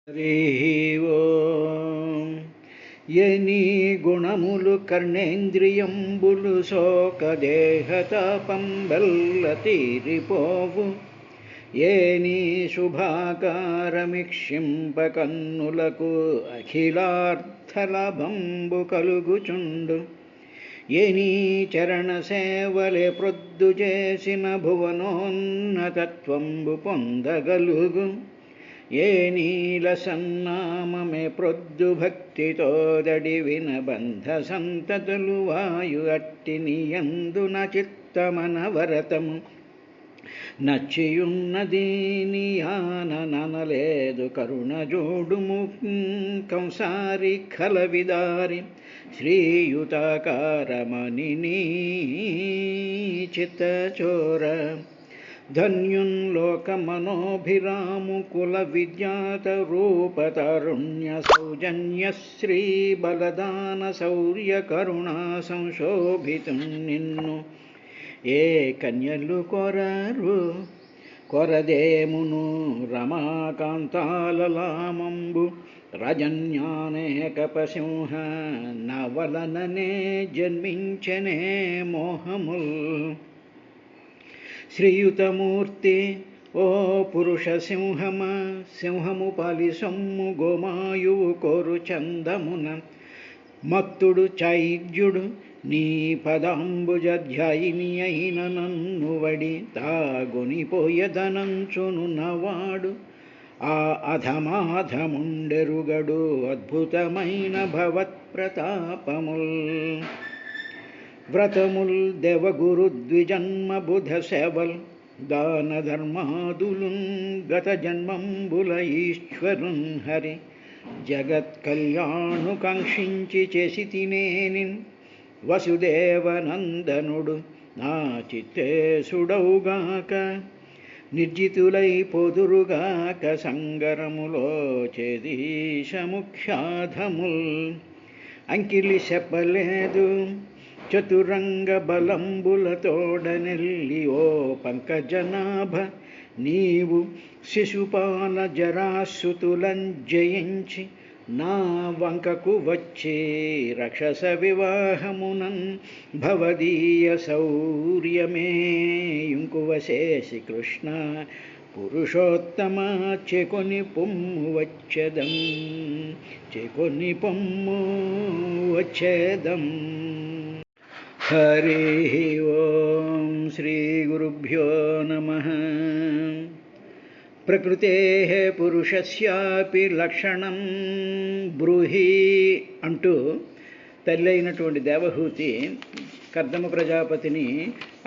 హరి ఓం. ఎని గుణములు కర్ణేంద్రియంబులు శోకదేహతాపంబల్ల తీరిపోవు, ఏని శుభాకారమిక్షింప కన్నులకు అఖిలార్థలభంబు కలుగుచుండు. ఎనీ చరణ సేవలే ప్రొద్దు చేసిన భువనోన్నతత్వంబు పొందగలుగు. ఏ నీల సన్నామమే ప్రొద్దు భక్తితో దడివిన బంధ సంతతులు వాయు అట్టి నియందున చిత్తమనవరతము నచ్చియున్నది నియాననలేదు. కరుణ జోడుము కంసారి ఖలవిదారి శ్రీయుతాకారమని నీ చిత్తచోర. ధన్యున్లోకమనోభిరాము కుల విద్యాత రూపతరుణ్య సౌజన్య శ్రీ బలదాన శౌర్య కరుణా సంశోభితం నిన్ను. ఏ కన్యలు కొరరు కొరదేమును రమాకాంతాలలామంబు రజన్యానేకపసింహ నవలననే జన్మించనే మోహముల్. శ్రీయుతమూర్తి ఓ పురుష సింహమ, సింహము పాలి సొమ్ము గోమాయువు కోరు చందమున మత్తుడు చైద్యుడు నీ పదాంబుజధ్యాయిని అయిన నన్ను వడి తాగొనిపోయదనంచును నవాడు. ఆ అధమాధముండెరుగడు అద్భుతమైన భవత్ప్రతాపముల్. వ్రతముల్ దేవగురు ద్విజన్మ బుధ సేవల్ దాన ధర్మాదులున్ గత జన్మంబుల ఈశ్వరున్ హరి. జగత్ కళ్యాణు కాంక్షించి చేసి తినేనిన్ వసుదేవనందనుడు నా చిత్తేసుడౌగాక. నిర్జితులై పొదురుగాక సంగరములో చేదీశముఖ్యాధముల్. అంకిలి చెప్పలేదు చతురంగ బలంబులతోడనెల్లి ఓ పంకజనాభ, నీవు శిశుపాల జరాసుతులం జయించి నా వంకకు వచ్చి రక్షస వివాహమునన్ భవదీయ శౌర్యమే ఇంకువశేషి కృష్ణ పురుషోత్తమ. చెకొని పొమ్ము వచ్చదం, చెకొని పొమ్ము వచ్చేదం. హరి ఓం. శ్రీ గురుభ్యో నమః. ప్రకృతేః పురుషస్యాపి లక్షణం బ్రూహి అంటూ తల్లి అయినటువంటి దేవహూతి కర్దమ ప్రజాపతిని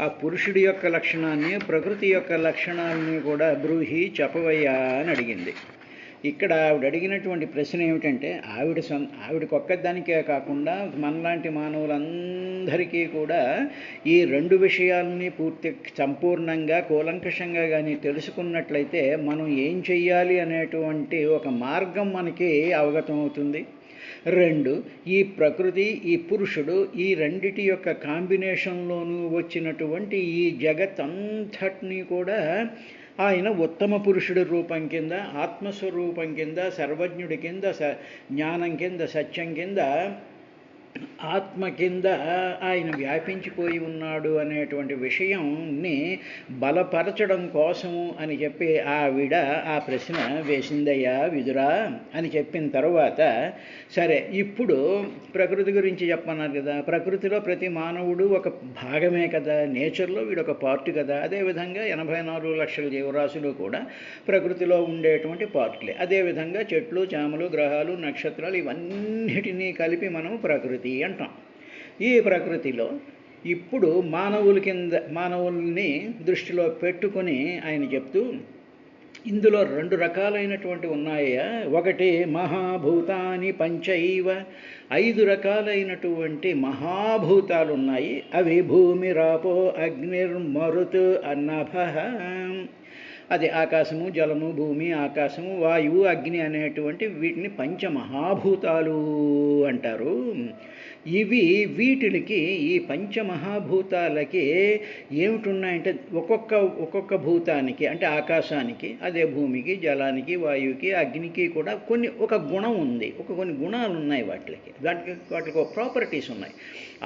ఆ పురుషుడి యొక్క లక్షణాన్ని, ప్రకృతి యొక్క లక్షణాలని కూడా బ్రూహి చెప్పవయ్యా అని అడిగింది. ఇక్కడ ఆవిడ అడిగినటువంటి ప్రశ్న ఏమిటంటే, ఆవిడకి ఒక్కదానికే కాకుండా మనలాంటి మానవులందరికీ కూడా ఈ రెండు విషయాలని పూర్తి సంపూర్ణంగా కూలంకషంగా కానీ తెలుసుకున్నట్లయితే మనం ఏం చెయ్యాలి అనేటువంటి ఒక మార్గం మనకి అవగతం అవుతుంది. రెండు, ఈ ప్రకృతి, ఈ పురుషుడు, ఈ రెండిటి యొక్క కాంబినేషన్లోనూ వచ్చినటువంటి ఈ జగత్ అంతటినీ కూడా ఆయన ఉత్తమ పురుషుడి రూపం కింద, ఆత్మస్వరూపం కింద, సర్వజ్ఞుడి కింద, జ్ఞానం కింద, సత్యం కింద, ఆత్మ కింద ఆయన వ్యాపించిపోయి ఉన్నాడు అనేటువంటి విషయంని బలపరచడం కోసము అని చెప్పి ఆవిడ ఆ ప్రశ్న వేసిందయ్యా విదురా అని చెప్పిన తర్వాత, సరే ఇప్పుడు ప్రకృతి గురించి చెప్పన్నారు కదా, ప్రకృతిలో ప్రతి మానవుడు ఒక భాగమే కదా, నేచర్లో వీడు ఒక పార్ట్ కదా. అదేవిధంగా 84 లక్షల జీవరాశులు కూడా ప్రకృతిలో ఉండేటువంటి పార్ట్లే. అదేవిధంగా చెట్లు, చేమలు, గ్రహాలు, నక్షత్రాలు ఇవన్నిటినీ కలిపి మనం ప్రకృతి అంటాం. ఈ ప్రకృతిలో ఇప్పుడు మానవుల్ని దృష్టిలో పెట్టుకొని ఆయన చెప్తూ, ఇందులో 2 రకాలైనటువంటి ఉన్నాయా. ఒకటి మహాభూతాని పంచైవ, 5 రకాలైనటువంటి మహాభూతాలు ఉన్నాయి. అవి భూమి, రాపో, అగ్నిర్, మరుత్, నభః. అదే ఆకాశము, జలము, భూమి, ఆకాశము, వాయువు, అగ్ని అనేటువంటి వీటిని పంచమహాభూతాలు అంటారు. వీటికి ఈ పంచమహాభూతాలకి ఏమిటున్నాయంటే ఒక్కొక్క భూతానికి అంటే ఆకాశానికి, అదే భూమికి, జలానికి, వాయువుకి, అగ్నికి కూడా ఒక గుణం ఉంది, కొన్ని గుణాలు ఉన్నాయి వాటికి ఒక ప్రాపర్టీస్ ఉన్నాయి.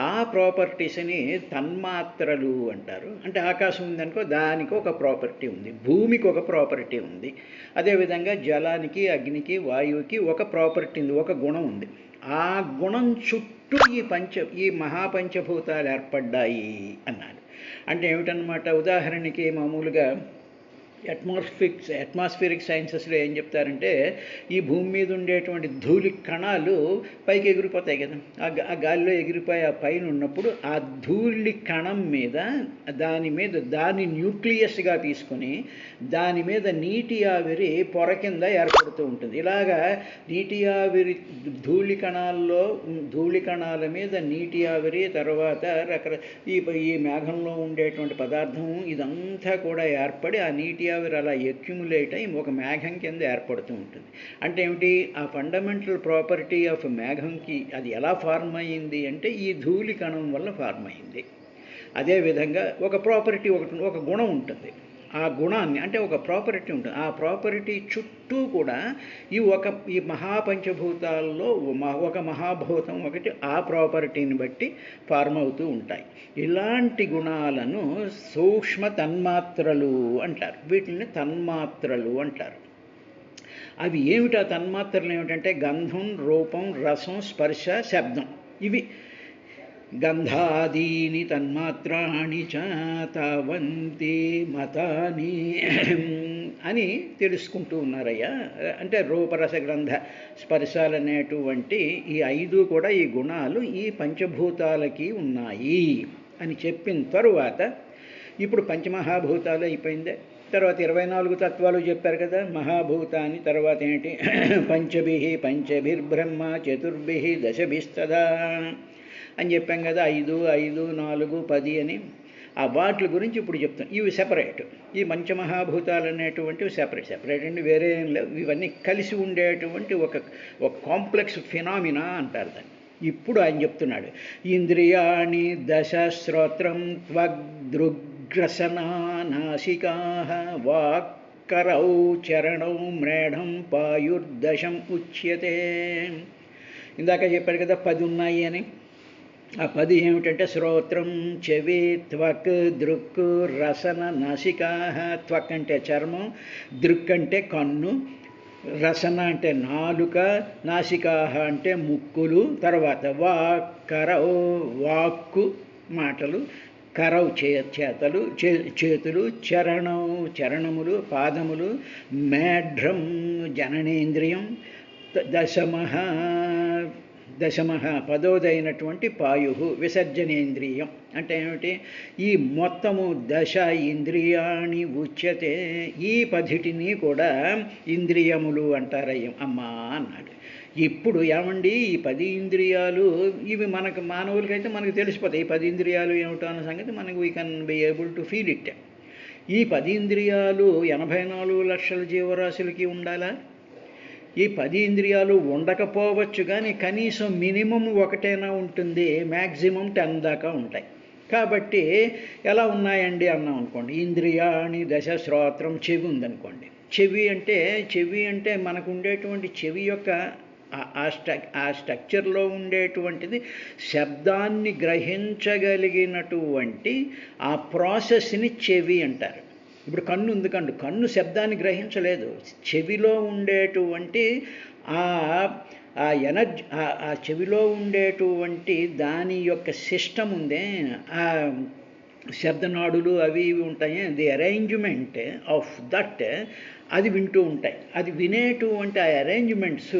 ఆ ప్రాపర్టీస్ని తన్మాత్రలు అంటారు. అంటే ఆకాశం ఉందనుకో దానికి ఒక ప్రాపర్టీ ఉంది, భూమికి ఒక ప్రాపర్టీ ఉంది, అదేవిధంగా జలానికి, అగ్నికి, వాయువుకి ఒక ప్రాపర్టీ ఉంది, ఒక గుణం ఉంది. ఆ గుణం చుట్టూ ఈ మహాపంచభూతాలు ఏర్పడ్డాయి అన్నాడు. అంటే ఏమిటన్నమాట, ఉదాహరణకి మామూలుగా అట్మాస్ఫిరిక్ సైన్సెస్లో ఏం చెప్తారంటే ఈ భూమి మీద ఉండేటువంటి ధూళి కణాలు పైకి ఎగిరిపోతాయి కదా, ఆ గాలిలో ఎగిరిపోయి ఆ పైన ఉన్నప్పుడు ఆ ధూళి కణం మీద దాని న్యూక్లియస్గా తీసుకొని దాని మీద నీటి ఆవిరి పొర కింద ఏర్పడుతూ ఉంటుంది. ఇలాగా నీటి ఆవిరి ధూళి కణాల మీద నీటి ఆవిరి, తర్వాత ఈ మేఘంలో ఉండేటువంటి పదార్థం ఇదంతా కూడా ఏర్పడి ఆ నీటి ఆవిరి అలా అక్యుములేట్ అయ్యి ఒక మేఘం కింద ఏర్పడుతూ ఉంటుంది. అంటే ఏమిటి, ఆ ఫండమెంటల్ ప్రాపర్టీ ఆఫ్ మేఘంకి అది ఎలా ఫార్మ్ అయ్యింది అంటే ఈ ధూళి కణం వల్ల ఫార్మ్ అయింది. అదేవిధంగా ఒక ప్రాపర్టీ ఒక గుణం ఉంటుంది, ఆ గుణాన్ని అంటే ఒక ప్రాపర్టీ ఉంటుంది, ఆ ప్రాపర్టీ చుట్టూ కూడా ఈ మహాపంచభూతాల్లో ఒక మహాభూతం ఒకటి ఆ ప్రాపర్టీని బట్టి ఫార్మ్ అవుతూ ఉంటాయి. ఇలాంటి గుణాలను సూక్ష్మ తన్మాత్రలు అంటారు. వీటిని తన్మాత్రలు అంటారు. అవి ఏమిటా తన్మాత్రలు ఏమిటంటే గంధం, రూపం, రసం, స్పర్శ, శబ్దం. ఇవి గంధాదీని తన్మాత్రాణి చ తావంతి మతాని అని తెలుసుకుంటూ ఉన్నారయ్యా. అంటే రూపరస గ్రంథ స్పర్శాలు అనేటువంటి ఈ 5 కూడా ఈ గుణాలు ఈ పంచభూతాలకి ఉన్నాయి అని చెప్పిన తరువాత ఇప్పుడు పంచమహాభూతాలు అయిపోయిందే. తర్వాత 24 తత్వాలు చెప్పారు కదా మహాభూతాన్ని. తర్వాత ఏంటి, పంచభిర్బ్రహ్మ చతుర్భిః దశభిస్తదా అని చెప్పాం కదా, 5, 5, 4, 10 అని. ఆ వాటి గురించి ఇప్పుడు చెప్తాం. ఇవి సెపరేట్, ఈ పంచమహాభూతాలు అనేటువంటివి సెపరేట్ అండి, వేరే ఏం లేవు. ఇవన్నీ కలిసి ఉండేటువంటి ఒక కాంప్లెక్స్ ఫినామినా అంటారు దాన్ని. ఇప్పుడు ఆయన చెప్తున్నాడు, ఇంద్రియాణి దశ శ్రోత్రం త్వగ్దృగ్రసనా నాసికా వాక్కరౌ చరణౌ మ్రేఢం పాయుర్దశం ఉచ్యతే. ఇందాక చెప్పాడు కదా 10 ఉన్నాయి అని. ఆ 10 ఏమిటంటే శ్రోత్రం చెవి, త్వక్ దృక్ రసన నాసికా. త్వక్ అంటే చర్మం, దృక్ అంటే కన్ను, రసన అంటే నాలుక, నాసికా అంటే ముక్కులు, తర్వాత వాక్కరౌ వాక్కు మాటలు, కరౌ చేతులు, చరణములు పాదములు, మేఢ్రం జననేంద్రియం, దశమః 10వదైనటువంటి పాయు విసర్జనేంద్రియం. అంటే ఏమిటి, ఈ మొత్తము దశ ఇంద్రియాణి ఉచ్యతే. ఈ 10టిని కూడా ఇంద్రియములు అంటారయ్యం అమ్మా అన్నాడు. ఇప్పుడు ఏమండి ఈ 10 ఇంద్రియాలు ఇవి మానవులకైతే మనకు తెలిసిపోతాయి. ఈ 10 ఇంద్రియాలు ఏమిటో అన్న సంగతి మనకు we can be able to feel it. ఈ 10 ఇంద్రియాలు 84 లక్షల జీవరాశులకి ఉండాలా? ఈ 10 ఇంద్రియాలు ఉండకపోవచ్చు, కానీ కనీసం మినిమం ఒకటైనా ఉంటుంది, మ్యాక్సిమం 10 దాకా ఉంటాయి. కాబట్టి ఎలా ఉన్నాయండి అన్నాం అనుకోండి, ఇంద్రియాణి దశ శ్రోత్రం, చెవి ఉందనుకోండి. చెవి అంటే మనకు ఉండేటువంటి చెవి యొక్క ఆ స్ట్రక్చర్లో ఉండేటువంటిది శబ్దాన్ని గ్రహించగలిగినటువంటి ఆ ప్రాసెస్ని చెవి అంటారు. ఇప్పుడు కన్ను ఉంది, కన్ను శబ్దాన్ని గ్రహించలేదు. చెవిలో ఉండేటువంటి ఆ ఎనర్జీ, ఆ చెవిలో ఉండేటువంటి దాని యొక్క సిస్టమ్ ఉందే, ఆ శబ్దనాడులు అవి ఇవి ఉంటాయి, ది అరేంజ్మెంట్ ఆఫ్ దట్ అది వింటూ ఉంటాయి. అది వినేటువంటి ఆ అరేంజ్మెంట్స్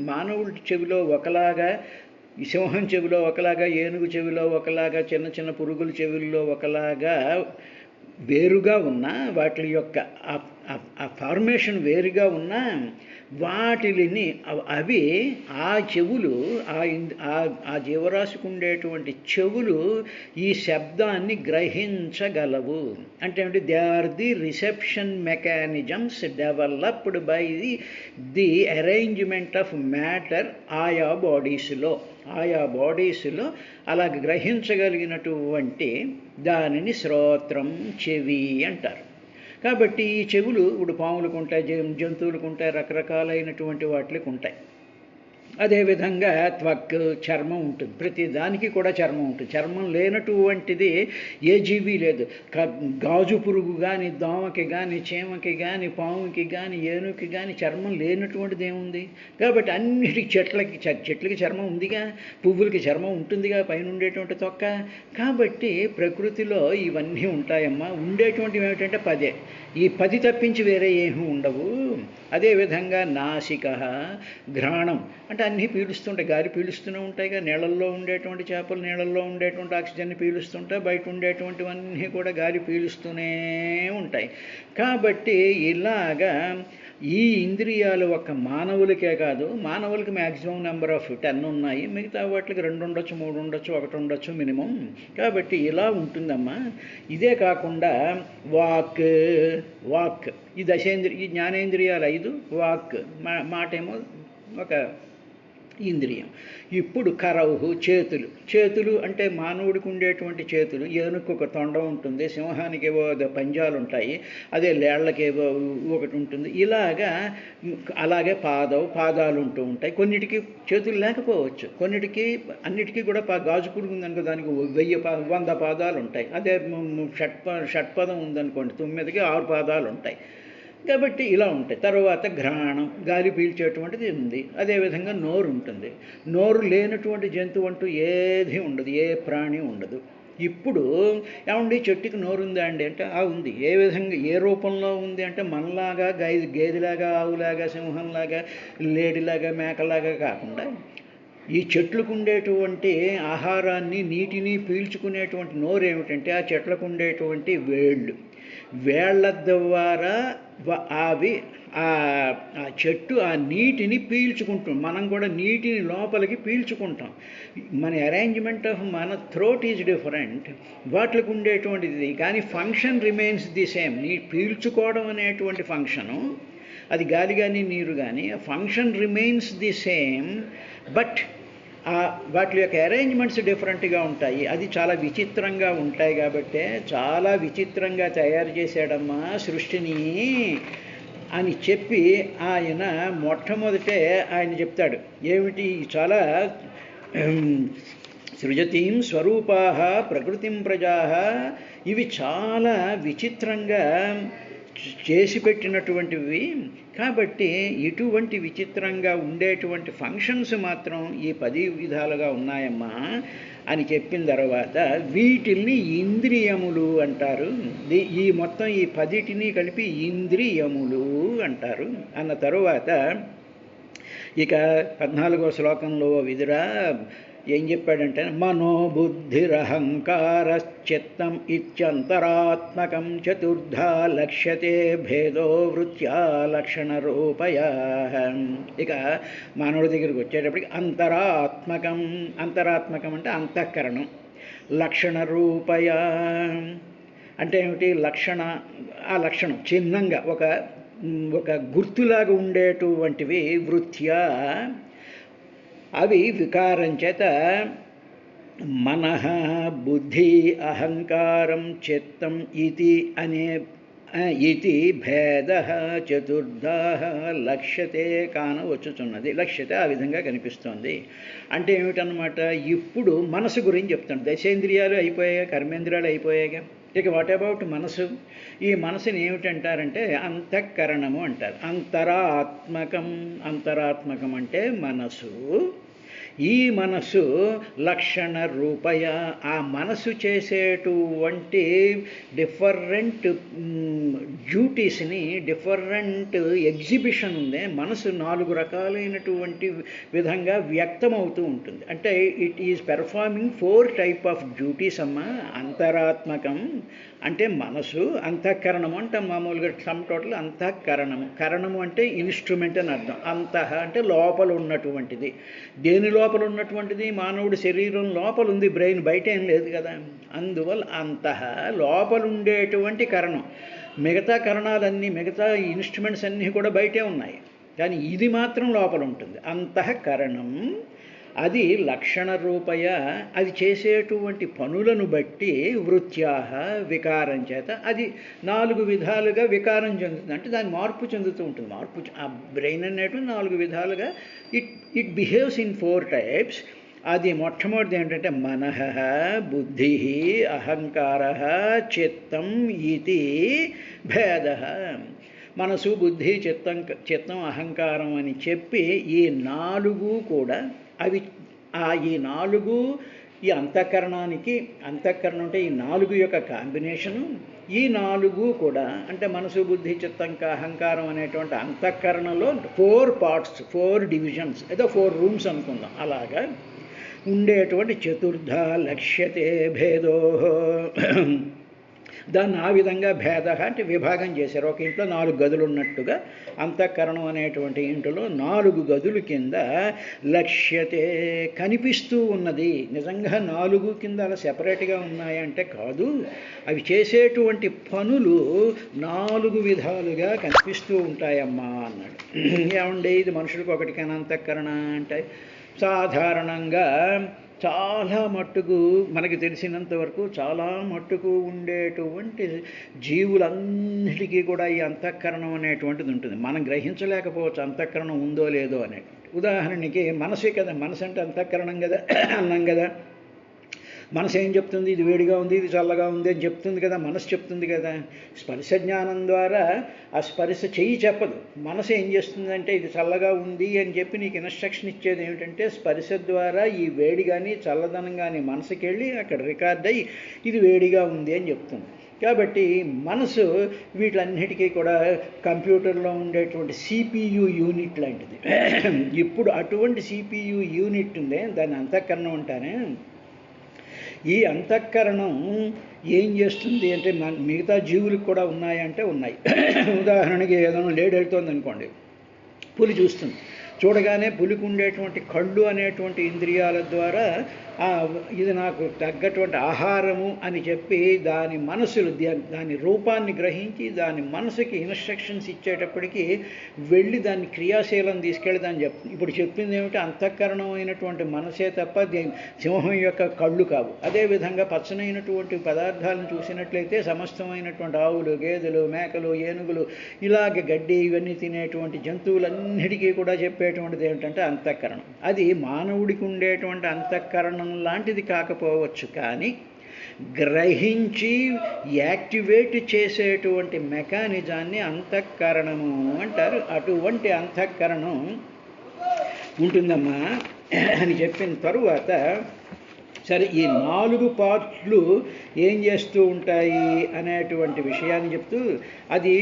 మానవుడి చెవిలో ఒకలాగా, సింహం చెవిలో ఒకలాగా, ఏనుగు చెవిలో ఒకలాగా, చిన్న చిన్న పురుగుల చెవుల్లో ఒకలాగా వేరుగా ఉన్నా, వాటి యొక్క ఆ ఫార్మేషన్ వేరుగా ఉన్నా, వాటిని అవి ఆ చెవులు ఆ జీవరాశికి ఉండేటువంటి చెవులు ఈ శబ్దాన్ని గ్రహించగలవు. అంటే ఏమిటి? They are the reception mechanisms developed by the arrangement of matter ఆయా బాడీస్లో అలా గ్రహించగలిగినటువంటి దానిని శ్రోత్రం, చెవి అంటారు. కాబట్టి ఈ చెవులు ఇప్పుడు పాములకు ఉంటాయి, జంతువులకు ఉంటాయి, రకరకాలైనటువంటి వాటికి ఉంటాయి. అదేవిధంగా త్వక్, చర్మం ఉంటుంది. ప్రతి దానికి కూడా చర్మం ఉంటుంది. చర్మం లేనటువంటిది ఏ జీవి లేదు. గాజు పురుగు కానీ, దోమకి కానీ, చీమకి కానీ, పాముకి కానీ, ఏనుగుకి కానీ చర్మం లేనటువంటిది ఏముంది? కాబట్టి అన్నిటికి చెట్లకి చర్మం ఉందిగా, పువ్వులకి చర్మం ఉంటుందిగా, పైన ఉండేటువంటి తొక్క. కాబట్టి ప్రకృతిలో ఇవన్నీ ఉంటాయమ్మా. ఉండేటువంటివి ఏమిటంటే 10. ఈ 10 తప్పించి వేరే ఏమీ ఉండవు. అదేవిధంగా నాసిక, ఘ్రాణం అంటే అన్నీ పీలుస్తుంటాయి, గాలి పీలుస్తూనే ఉంటాయిగా. నీళ్ళల్లో ఉండేటువంటి చేపలు నీళ్ళల్లో ఉండేటువంటి ఆక్సిజన్ని పీలుస్తుంటాయి, బయట ఉండేటువంటివన్నీ కూడా గాలి పీలుస్తూనే ఉంటాయి. కాబట్టి ఇలాగా ఈ ఇంద్రియాలు ఒక మానవులకే కాదు, మానవులకి మ్యాక్సిమం నెంబర్ ఆఫ్ 10 ఉన్నాయి, మిగతా వాటికి 2 ఉండొచ్చు, 3 ఉండొచ్చు, 1 ఉండొచ్చు మినిమం. కాబట్టి ఇలా ఉంటుందమ్మా. ఇదే కాకుండా వాక్ ఈ ఈ జ్ఞానేంద్రియాలు 5, వాక్ మాటేమో ఒక ఇంద్రియం. ఇప్పుడు కరవు, చేతులు అంటే మానవుడికి ఉండేటువంటి చేతులు. ఏనుగుకు ఒక తొండం ఉంటుంది, సింహానికి ఏవో పంజాలు ఉంటాయి, అదే లేళ్లకేవో ఒకటి ఉంటుంది. అలాగే పాదాలు ఉంటూ ఉంటాయి. కొన్నిటికి చేతులు లేకపోవచ్చు, అన్నిటికీ కూడా గాజు పురుగు ఉందనుకో, దానికి 100 పాదాలు ఉంటాయి. అదే షట్పదం ఉందనుకోండి, 9కి 6 పాదాలు ఉంటాయి. కాబట్టి ఇలా ఉంటాయి. తర్వాత ఘ్రాణం, గాలి పీల్చేటువంటిది ఉంది. అదేవిధంగా నోరు ఉంటుంది. నోరు లేనటువంటి జంతువు అంటూ ఏది ఉండదు, ఏ ప్రాణి ఉండదు. ఇప్పుడు ఏమండి చెట్టుకి నోరు ఉందా అండి అంటే ఉంది. ఏ విధంగా, ఏ రూపంలో ఉంది అంటే మనలాగా గేదెలాగా, ఆవులాగా, సింహంలాగా, లేడిలాగా, మేకలాగా కాకుండా ఈ చెట్లకు ఉండేటువంటి ఆహారాన్ని, నీటిని పీల్చుకునేటువంటి నోరు ఏమిటంటే ఆ చెట్లకు ఉండేటువంటి వేళ్ల ద్వారా ఆ చెట్టు ఆ నీటిని పీల్చుకుంటాం. మనం కూడా నీటిని లోపలికి పీల్చుకుంటాం. మన అరేంజ్మెంట్ ఆఫ్ మన థ్రోట్ ఈజ్ డిఫరెంట్, వాటికి ఉండేటువంటిది. కానీ ఫంక్షన్ రిమైన్స్ ది సేమ్. పీల్చుకోవడం అనేటువంటి ఫంక్షను, అది గాలి కానీ నీరు కానీ, function remains the same. But వాటి యొక్క అరేంజ్మెంట్స్ డిఫరెంట్గా ఉంటాయి. అది చాలా విచిత్రంగా ఉంటాయి. కాబట్టి చాలా విచిత్రంగా తయారు చేశాడమ్మా సృష్టిని అని చెప్పి ఆయన మొట్టమొదటే ఆయన చెప్తాడు. ఏమిటి? చాలా సృజతీం స్వరూపాః ప్రకృతిం ప్రజాః, ఇవి చాలా విచిత్రంగా చేసి పెట్టినటువంటివి. కాబట్టి ఇటువంటి విచిత్రంగా ఉండేటువంటి ఫంక్షన్స్ మాత్రం ఈ 10 విధాలుగా ఉన్నాయమ్మా అని చెప్పిన తర్వాత వీటిల్ని ఇంద్రియములు అంటారు. ఈ మొత్తం ఈ 10టిని కలిపి ఇంద్రియములు అంటారు. అన్న తరువాత ఇక 14వ శ్లోకంలో విదురా ఏం చెప్పాడంటే, మనోబుద్ధిరహంకారశ్చిత్తం ఇత్యంతరాత్మకం చతుర్ధా లక్ష్యతే భేదో వృత్యా లక్షణరూపయా. ఇక మానవుడి దగ్గరికి వచ్చేటప్పటికి అంతరాత్మకం అంటే అంతఃకరణం, లక్షణరూపయా అంటే ఏమిటి? ఆ లక్షణం చిహ్నంగా ఒక గుర్తులాగా ఉండేటువంటివి వృత్యా, అవి వికారం చేత మనః, బుద్ధి, అహంకారం, చిత్తం ఇది భేద చతుర్ధా లక్ష్యతే కానవచ్చుచున్నది. లక్ష్యతే ఆ విధంగా కనిపిస్తోంది. అంటే ఏమిటన్నమాట? ఇప్పుడు మనసు గురించి చెప్తాను. దశేంద్రియాలు అయిపోయాయి, కర్మేంద్రియాలు అయిపోయాయి. ఇక వాట్ అబౌట్ మనసు? ఈ మనసుని ఏమిటంటారంటే అంతఃకరణము అంటారు. అంతరాత్మకం అంటే మనసు. ఈ మనసు లక్షణ రూపయ, ఆ మనసు చేసేటువంటి డిఫరెంట్ డ్యూటీస్ని, డిఫరెంట్ ఎగ్జిబిషన్ ఉంది, మనసు 4 రకాలైనటువంటి విధంగా వ్యక్తమవుతూ ఉంటుంది. అంటే it is performing 4 type of duties అమ్మా. అంతరాత్మకం అంటే మనసు, అంతఃకరణము అంటే మామూలుగా సమ్ టోటల్ అంతఃకరణము. కరణము అంటే ఇన్స్ట్రుమెంట్ అని అర్థం. అంతః అంటే లోపల ఉన్నటువంటిది. దేని లోపల ఉన్నటువంటిది? మానవుడి శరీరం లోపల ఉంది, బ్రెయిన్ బయట ఏం లేదు కదా. అందువల్ల అంతః లోపల ఉండేటువంటి కరణం. మిగతా కరణాలన్నీ, మిగతా ఇన్స్ట్రుమెంట్స్ అన్నీ కూడా బయటే ఉన్నాయి, కానీ ఇది మాత్రం లోపల ఉంటుంది. అంతఃకరణం అది లక్షణ రూపయ, అది చేసేటువంటి పనులను బట్టి వృత్యాహ వికారం చేత అది 4 విధాలుగా వికారం చెందుతుంది. అంటే దాని మార్పు చెందుతూ ఉంటుంది. ఆ బ్రెయిన్ అనేటువంటి 4 విధాలుగా ఇట్ బిహేవ్స్ ఇన్ 4 టైప్స్. అది మొట్టమొదటిది ఏంటంటే మనః, బుద్ధి, అహంకార, చిత్తం ఇది భేద. మనసు, బుద్ధి, చిత్తం, అహంకారం అని చెప్పి ఈ 4 కూడా అవి ఈ 4 ఈ అంతఃకరణానికి, అంతఃకరణం అంటే ఈ 4 యొక్క కాంబినేషను. ఈ 4 కూడా అంటే మనసు, బుద్ధి, చిత్తం, అహంకారం అనేటువంటి అంతఃకరణలో 4 పార్ట్స్, 4 డివిజన్స్, ఏదో 4 రూమ్స్ అనుకుందాం. అలాగా ఉండేటువంటి చతుర్థ లక్ష్యతే భేదో, దాన్ని ఆ విధంగా భేద అంటే విభాగం చేశారు. ఒక ఇంట్లో 4 గదులు ఉన్నట్టుగా అంతఃకరణం అనేటువంటి ఇంటిలో 4 గదుల కింద లక్ష్యతే కనిపిస్తూ ఉన్నది. నిజంగా 4 కింద అలా సెపరేట్గా ఉన్నాయంటే కాదు, అవి చేసేటువంటి పనులు 4 విధాలుగా కనిపిస్తూ ఉంటాయమ్మా అన్నాడు. ఏమండి ఇది మనుషులకు ఒకటికైనా అంతఃకరణ అంటే? సాధారణంగా చాలా మట్టుకు మనకి తెలిసినంత వరకు చాలా మట్టుకు ఉండేటువంటి జీవులన్నిటికీ కూడా ఈ అంతఃకరణం అనేటువంటిది ఉంటుంది. మనం గ్రహించలేకపోవచ్చు అంతఃకరణం ఉందో లేదో అనేటువంటి. ఉదాహరణకి మనసే కదా, మనసు అంటే అంతఃకరణం కదా అన్నాం కదా. మనసు ఏం చెప్తుంది? ఇది వేడిగా ఉంది, ఇది చల్లగా ఉంది అని చెప్తుంది కదా, మనసు చెప్తుంది కదా. స్పర్శ జ్ఞానం ద్వారా ఆ స్పర్శ చెయ్యి చెప్పదు. మనసు ఏం చేస్తుందంటే ఇది చల్లగా ఉంది అని చెప్పి నీకు ఇన్స్ట్రక్షన్ ఇచ్చేది ఏమిటంటే స్పర్శ ద్వారా ఈ వేడి కానీ చల్లదనం కానీ మనసుకి వెళ్ళి అక్కడ రికార్డ్ అయ్యి ఇది వేడిగా ఉంది అని చెప్తుంది. కాబట్టి మనసు వీటన్నిటికీ కూడా కంప్యూటర్లో ఉండేటువంటి CPU యూనిట్ లాంటిది. ఇప్పుడు అటువంటి CPU యూనిట్ ఉంది, దాన్ని అంతఃకరణం అంటానే. ఈ అంతఃకరణం ఏం చేస్తుంది అంటే మిగతా జీవులకు కూడా ఉన్నాయంటే ఉన్నాయి. ఉదాహరణకి ఏదైనా లేడీ వెళ్తుంది అనుకోండి, పులి చూస్తుంది. చూడగానే పులికి ఉండేటువంటి కళ్ళు అనేటువంటి ఇంద్రియాల ద్వారా ఇది నాకు తగ్గటువంటి ఆహారము అని చెప్పి దాని మనసులు దాని రూపాన్ని గ్రహించి దాని మనసుకి ఇన్స్ట్రక్షన్స్ ఇచ్చేటప్పటికి వెళ్ళి దాన్ని క్రియాశీలం తీసుకెళ్ళి దాన్ని చెప్తుంది. ఇప్పుడు చెప్పింది ఏమిటి? అంతఃకరణం అయినటువంటి మనసే తప్ప సింహం యొక్క కళ్ళు కావు. అదేవిధంగా పచ్చనైనటువంటి పదార్థాలను చూసినట్లయితే సమస్తమైనటువంటి ఆవులు, గేదెలు, మేకలు, ఏనుగులు, ఇలాగ గడ్డి ఇవన్నీ తినేటువంటి జంతువులన్నిటికీ కూడా చెప్పేటువంటిది ఏమిటంటే అంతఃకరణం. అది మానవుడికి ఉండేటువంటి అంతఃకరణం లాంటిది కాకపోవచ్చు, కానీ గ్రహించి యాక్టివేట్ చేసేటువంటి మెకానిజాన్ని అంతఃకరణము అంటారు. అటువంటి అంతఃకరణం ఉంటుందమ్మా అని చెప్పిన తరువాత సరే ఈ 4 పార్ట్లు ఏం చేస్తూ ఉంటాయి అనేటువంటి విషయాన్ని చెప్తూ అది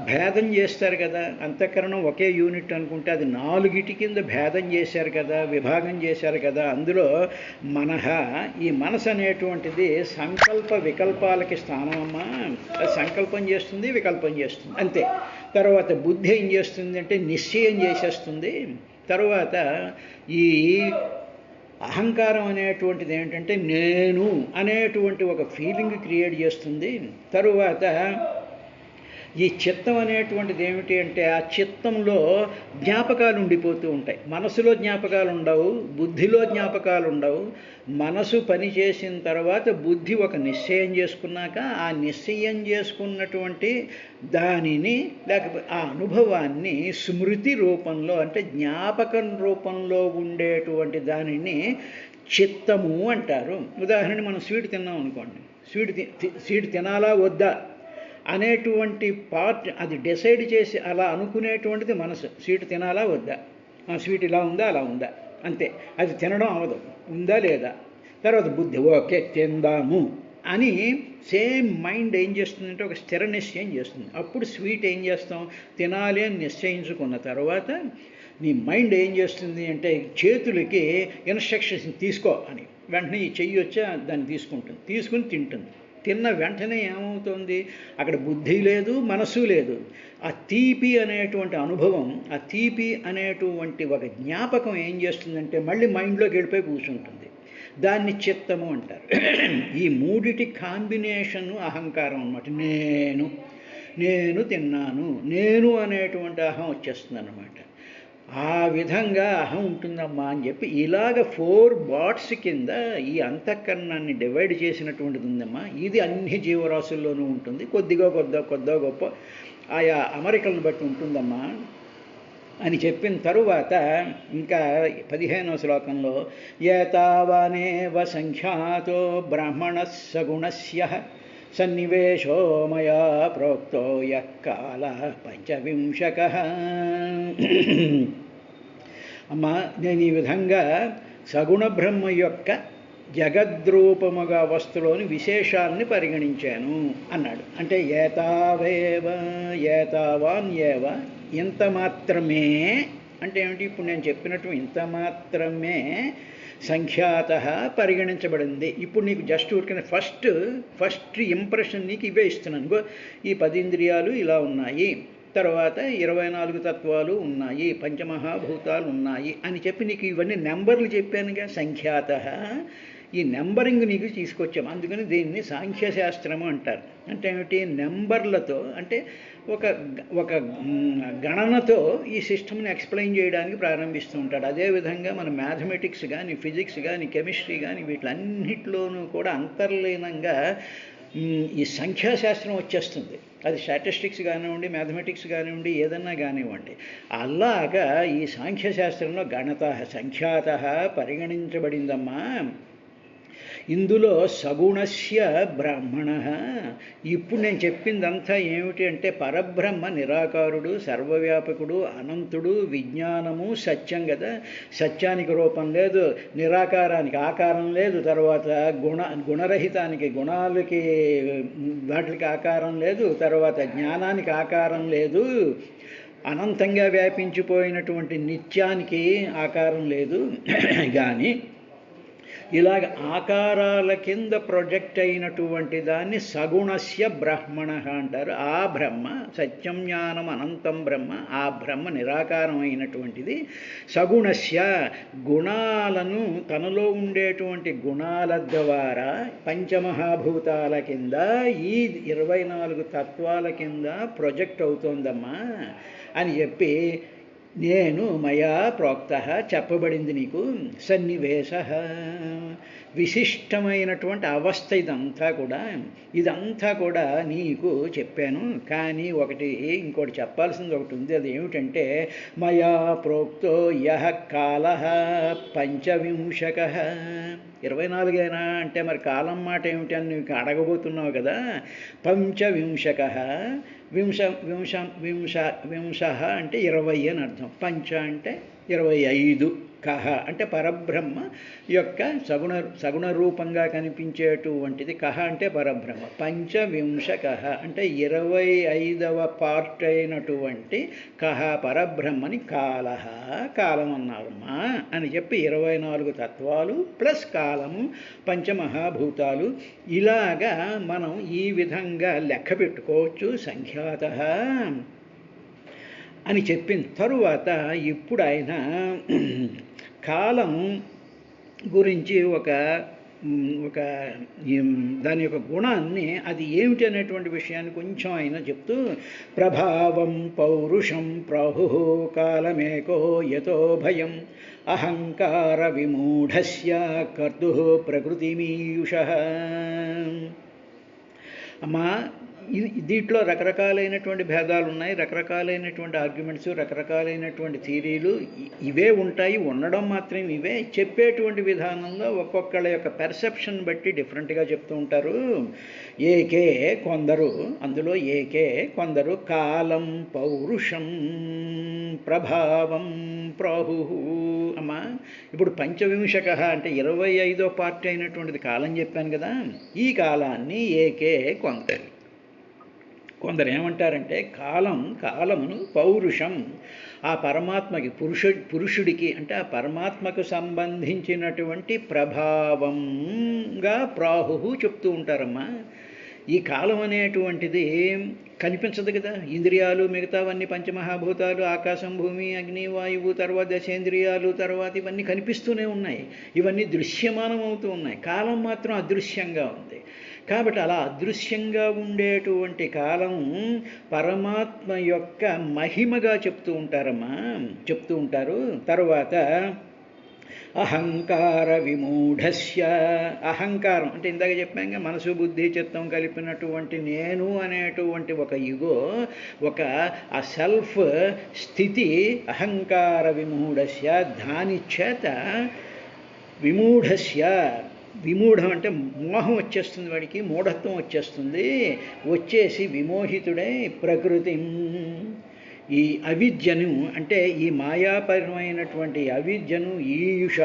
భేదం చేస్తారు కదా. అంతఃకరణం ఒకే యూనిట్ అనుకుంటే అది 4 కింద భేదం చేశారు కదా, విభాగం చేశారు కదా. అందులో మనహ, ఈ మనసు అనేటువంటిది సంకల్ప వికల్పాలకి స్థానం అమ్మా. అది సంకల్పం చేస్తుంది, వికల్పం చేస్తుంది అంతే. తర్వాత బుద్ధి ఏం చేస్తుంది అంటే నిశ్చయం చేసేస్తుంది. తర్వాత ఈ అహంకారం అనేటువంటిది ఏంటంటే నేను అనేటువంటి ఒక ఫీలింగ్ క్రియేట్ చేస్తుంది. తరువాత ఈ చిత్తం అనేటువంటిది ఏమిటి అంటే ఆ చిత్తంలో జ్ఞాపకాలు ఉండిపోతూ ఉంటాయి. మనసులో జ్ఞాపకాలు ఉండవు, బుద్ధిలో జ్ఞాపకాలు ఉండవు. మనసు పని చేసిన తర్వాత బుద్ధి ఒక నిశ్చయం చేసుకున్నాక ఆ నిశ్చయం చేసుకున్నటువంటి దానిని లేకపోతే ఆ అనుభవాన్ని స్మృతి రూపంలో అంటే జ్ఞాపకం రూపంలో ఉండేటువంటి దానిని చిత్తము అంటారు. ఉదాహరణ మనం స్వీట్ తిన్నాం అనుకోండి, స్వీట్ తినాలా వద్దా అనేటువంటి పార్ట్ అది డిసైడ్ చేసి అలా అనుకునేటువంటిది మనసు. స్వీట్ తినాలా వద్దా, స్వీట్ ఇలా ఉందా అలా ఉందా అంతే. అది తినడం అవ్వదు, ఉందా లేదా. తర్వాత బుద్ధి, ఓకే తిందాము అని సేమ్ మైండ్ ఏం చేస్తుందంటే ఒక స్థిర నిశ్చయం చేస్తుంది. అప్పుడు స్వీట్ ఏం చేస్తాం, తినాలి అని నిశ్చయించుకున్న తర్వాత నీ మైండ్ ఏం చేస్తుంది అంటే చేతులకి ఇన్స్ట్రక్షన్స్ తీసుకో అని వెంటనే ఈ చెయ్యి వచ్చి దాన్ని తీసుకుంటుంది, తీసుకుని తింటుంది. తిన్న వెంటనే ఏమవుతుంది, అక్కడ బుద్ధి లేదు, మనసు లేదు. ఆ తీపి అనేటువంటి అనుభవం, ఆ తీపి అనేటువంటి ఒక జ్ఞాపకం ఏం చేస్తుందంటే మళ్ళీ మైండ్లోకి వెళ్ళిపోయి కూర్చుంటుంది. దాన్ని చిత్తము అంటారు. ఈ మూడిటి కాంబినేషను అహంకారం అన్నమాట. నేను తిన్నాను, నేను అనేటువంటి అహం వచ్చేస్తుంది అన్నమాట. ఆ విధంగా అహం ఉంటుందమ్మా అని చెప్పి ఇలాగ 4 బాట్స్ కింద ఈ అంతఃకరణాన్ని డివైడ్ చేసినటువంటిది ఉందమ్మా. ఇది అన్ని జీవరాశుల్లోనూ ఉంటుంది, కొద్దిగా గొప్ప ఆయా అమరికలను బట్టి ఉంటుందమ్మా అని చెప్పిన తరువాత ఇంకా 15వ శ్లోకంలో ఏతావానేవ సంఖ్యాతో బ్రాహ్మణ సగుణస్య సన్నివేశో మయా ప్రోక్తో యః కాలః పంచవింశకః. అమ్మా నేను ఈ విధంగా సగుణ బ్రహ్మ యొక్క జగద్రూపముగా వస్తులోని విశేషాన్ని పరిగణించాను అన్నాడు. అంటే ఏతావాన్ ఏవ, ఇంత మాత్రమే అంటే ఏమిటి, ఇప్పుడు నేను చెప్పినట్టు ఇంత మాత్రమే సంఖ్యాత పరిగణించబడింది. ఇప్పుడు నీకు జస్ట్ ఊరికనే ఫస్ట్ ఇంప్రెషన్ నీకు ఇవే ఇస్తున్నాను. ఈ 10 ఇంద్రియాలు ఇలా ఉన్నాయి, తర్వాత 24 తత్వాలు ఉన్నాయి, పంచమహాభూతాలు ఉన్నాయి అని చెప్పి నీకు ఇవన్నీ నెంబర్లు చెప్పానుగా. సంఖ్యాత ఈ నెంబరింగ్ నీకు తీసుకొచ్చాము, అందుకని దీన్ని సాంఖ్యశాస్త్రము అంటారు. అంటే ఏమిటి, నెంబర్లతో అంటే ఒక గణనతో ఈ సిస్టమ్ని ఎక్స్ప్లెయిన్ చేయడానికి ప్రారంభిస్తూ ఉంటాడు. అదేవిధంగా మన మ్యాథమెటిక్స్ కానీ, ఫిజిక్స్ కానీ, కెమిస్ట్రీ కానీ వీటిలన్నిటిలోనూ కూడా అంతర్లీనంగా ఈ సంఖ్యాశాస్త్రం వచ్చేస్తుంది. అది స్టాటిస్టిక్స్ కానివ్వండి, మ్యాథమెటిక్స్ కానివ్వండి, ఏదన్నా కానివ్వండి. అలాగా ఈ సాంఖ్యశాస్త్రంలో గణత సంఖ్యాత పరిగణించబడిందమ్మా. ఇందులో సగుణస్య బ్రాహ్మణ. ఇప్పుడు నేను చెప్పిందంతా ఏమిటి అంటే పరబ్రహ్మ నిరాకారుడు, సర్వవ్యాపకుడు, అనంతుడు, విజ్ఞానము, సత్యం కదా. సత్యానికి రూపం లేదు, నిరాకారానికి ఆకారం లేదు, తర్వాత గుణరహితానికి గుణాలకి వాటికి ఆకారం లేదు, తర్వాత జ్ఞానానికి ఆకారం లేదు, అనంతంగా వ్యాపించిపోయినటువంటి నిత్యానికి ఆకారం లేదు. కానీ ఇలాగ ఆకారాల కింద ప్రొజెక్ట్ అయినటువంటి దాన్ని సగుణస్య బ్రహ్మణ అంటారు. ఆ బ్రహ్మ సత్యం జ్ఞానం అనంతం బ్రహ్మ, ఆ బ్రహ్మ నిరాకారం అయినటువంటిది. సగుణస్య గుణాలను, తనలో ఉండేటువంటి గుణాల ద్వారా పంచమహాభూతాల కింద ఈ 24 తత్వాల కింద ప్రొజెక్ట్ అవుతోందమ్మా అని చెప్పి నేను మయా ప్రోక్త చెప్పబడింది నీకు. సన్నివేశ విశిష్టమైనటువంటి అవస్థ ఇదంతా కూడా నీకు చెప్పాను. కానీ ఇంకోటి చెప్పాల్సింది ఒకటి ఉంది. అది ఏమిటంటే మయా ప్రోక్తో యః కాలః పంచవింశకః. 24 అంటే మరి కాలం మాట ఏమిటి అని నీకు అడగబోతున్నావు కదా. పంచవింశకః, వింశ అంటే 20 అని అర్థం. పంచ అంటే 25, కహ అంటే పరబ్రహ్మ యొక్క సగుణ రూపంగా కనిపించేటువంటిది. కహ అంటే పరబ్రహ్మ. పంచవింశకః అంటే 25వ పార్ట్ అయినటువంటి కహ పరబ్రహ్మని కాలం అన్నారమ్మా అని చెప్పి 24 తత్వాలు ప్లస్ కాలము, పంచమహాభూతాలు, ఇలాగా మనం ఈ విధంగా లెక్క పెట్టుకోవచ్చు సంఖ్యాత అని చెప్పిన తరువాత ఇప్పుడు ఆయన కాలం గురించి ఒక దాని యొక్క గుణాన్ని, అది ఏమిటి అనేటువంటి విషయాన్ని కొంచెం ఆయన చెప్తూ ప్రభావం పౌరుషం ప్రాహు కాలమేకో యతో భయం అహంకార విమూఢస్య కర్తు ప్రకృతిమీయుష. అమ్మా దీంట్లో రకరకాలైనటువంటి భేదాలు ఉన్నాయి, రకరకాలైనటువంటి ఆర్గ్యుమెంట్స్, రకరకాలైనటువంటి థియరీలు ఇవే ఉంటాయి. ఉండడం మాత్రం ఇవే, చెప్పేటువంటి విధానంలో ఒక్కొక్కళ్ళ యొక్క పెర్సెప్షన్ బట్టి డిఫరెంట్గా చెప్తూ ఉంటారు. ఏకే కొందరు, అందులో ఏకే కొందరు కాలం పౌరుషం ప్రభావం ప్రాహు. అమ్మా, ఇప్పుడు పంచవింశక అంటే 25వ పార్ట్ అయినటువంటిది కాలం చెప్పాను కదా. ఈ కాలాన్ని ఏకే కొందరు ఏమంటారంటే కాలమును పౌరుషం, ఆ పరమాత్మకి పురుషుడికి అంటే ఆ పరమాత్మకు సంబంధించినటువంటి ప్రభావంగా ప్రాహు చెప్తూ ఉంటారమ్మా. ఈ కాలం అనేటువంటిది కనిపించదు కదా. ఇంద్రియాలు మిగతావన్నీ పంచమహాభూతాలు, ఆకాశం, భూమి, అగ్ని, వాయువు, తర్వాత దశేంద్రియాలు, తర్వాత ఇవన్నీ కనిపిస్తూనే ఉన్నాయి, ఇవన్నీ దృశ్యమానం అవుతూ ఉన్నాయి. కాలం మాత్రం అదృశ్యంగా ఉంది. కాబట్టి అలా అదృశ్యంగా ఉండేటువంటి కాలం పరమాత్మ యొక్క మహిమగా చెప్తూ ఉంటారు. తర్వాత అహంకార విమూఢస్య, అహంకారం అంటే ఇందాక చెప్పాక మనసు, బుద్ధి, చిత్తం కలిపినటువంటి నేను అనేటువంటి ఒక ఇగో, ఒక ఆ సెల్ఫ్ స్థితి అహంకార విమూఢస్య, దాని చేత విమూఢస్య, విమూఢం అంటే మోహం వచ్చేస్తుంది, వాడికి మూఢత్వం వచ్చేసి విమోహితుడై ప్రకృతి, ఈ అవిద్యను అంటే ఈ మాయాపరమైనటువంటి అవిద్యను ఈయుష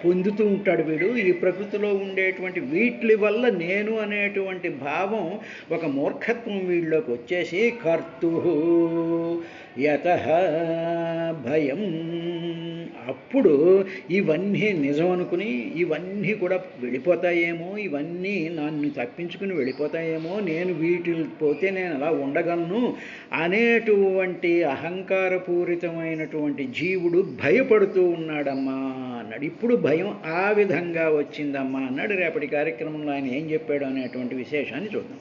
పొందుతూ ఉంటాడు వీడు. ఈ ప్రకృతిలో ఉండేటువంటి వీటి వల్ల నేను అనేటువంటి భావం, ఒక మూర్ఖత్వం వీళ్ళలోకి వచ్చేసి కర్తు యతః భయం, అప్పుడు ఇవన్నీ నిజం అనుకుని ఇవన్నీ కూడా వెళ్ళిపోతాయేమో, ఇవన్నీ నన్ను తప్పించుకుని వెళ్ళిపోతాయేమో, నేను వీటిని పోతే నేను అలా ఉండగలను అనేటువంటి అహంకారపూరితమైనటువంటి జీవుడు భయపడుతూ ఉన్నాడమ్మా అన్నాడు. ఇప్పుడు భయం ఆ విధంగా వచ్చిందమ్మా అన్నాడు. రేపటి కార్యక్రమంలో ఆయన ఏం చెప్పాడు అనేటువంటి విశేషాన్ని చూద్దాం.